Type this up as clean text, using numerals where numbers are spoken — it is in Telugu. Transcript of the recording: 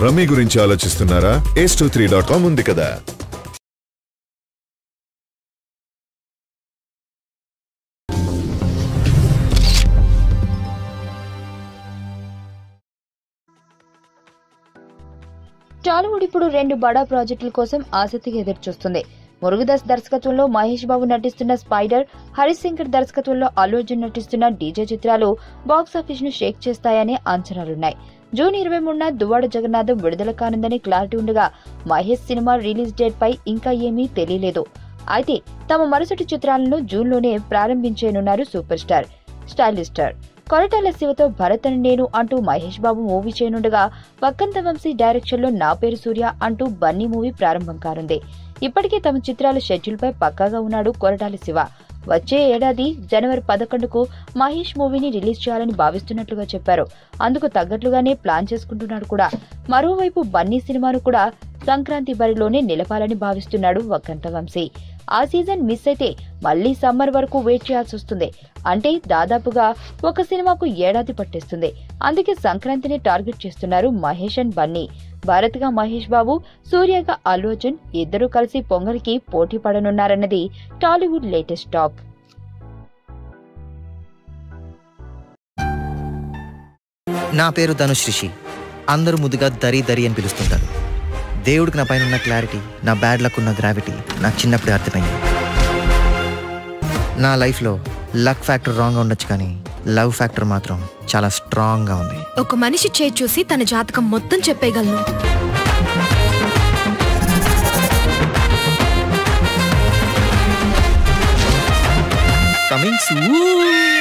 రమ్మీ గురించి ఆలోచిస్తున్నారా? ace23.com ఉంది కదా. టాలీవుడ్ ఇప్పుడు 2 బడా ప్రాజెక్టుల కోసం ఆసక్తిగా ఎదురుచూస్తుంది. మురుగదాస్ దర్శకత్వంలో మహేష్ బాబు నటిస్తున్న స్పైడర్, హరిశంకర్ దర్శకత్వంలో అల్లు అర్జున్ నటిస్తున్న డీజే చిత్రాలు బాక్సాఫీస్ ను షేక్ చేస్తాయనే అంచనాలున్నాయి. జూన్ 23న దువ్వాడ జగన్నాథం విడుదల కానుందని క్లారిటీ ఉండగా మహేష్ సినిమా రిలీజ్ డేట్ పై ఇంకా ఏమీ తెలియలేదు. అయితే తమ మరుసటి చిత్రాలను జూన్లోనే ప్రారంభించేనున్నారు super star. Stylish star Koratala శివతో భరత్ అని నేను అంటూ మహేష్ బాబు మూవీ చేయనుండగా వక్కంత వంశీ డైరెక్షన్ లో నా పేరు సూర్య అంటూ బన్నీ మూవీ ప్రారంభం కానుంది. ఇప్పటికే తమ చిత్రాల షెడ్యూల్ పై పక్కాగా ఉన్నాడు కొరటాల శివ. వచ్చే ఏడాది జనవరి 11కు మహేష్ మూవీని రిలీజ్ చేయాలని భావిస్తున్నట్లుగా చెప్పారు. అందుకు తగ్గట్లుగానే ప్లాన్ చేసుకుంటున్నాడు కూడా. మరోవైపు బన్నీ సినిమాను కూడా సంక్రాంతి బరిలోనే నిలపాలని భావిస్తున్నాడు వక్కంత వంశీ. ఆ సీజన్ మిస్ అయితే మళ్లీ సమ్మర్ వరకు వెయిట్ చేయాల్సి వస్తుంది. అంటే దాదాపుగా ఒక సినిమాకు ఏడాది పట్టేస్తుంది. అందుకే సంక్రాంతిని టార్గెట్ చేస్తున్నారు మహేష్ అండ్ బన్నీ. భారత్ గా మహేష్ బాబు, సూర్యగా అల్లు అర్జున్ ఇద్దరూ కలిసి పొంగల్కి పోటీ పడనున్నారన్నది టాలీవుడ్ లేటెస్ట్ టాక్. నా పేరు ధనుష్ రిషి. అందరూ ముద్దుగా దరి దరి అని పిలుస్తుంటారు. దేవుడికి నా పైన ఉన్న క్లారిటీ, నా బ్యాడ్ లక్ ఉన్న గ్రావిటీ నాకు చిన్నప్పుడే అర్థమైంది. నా లైఫ్లో లక్ ఫ్యాక్టర్ రాంగ్గా ఉండొచ్చు, కానీ లవ్ ఫ్యాక్టర్ మాత్రం చాలా స్ట్రాంగ్గా ఉంది. ఒక మనిషి చేయి చూసి తన జాతకం మొత్తం చెప్పేయగలను. Coming soon.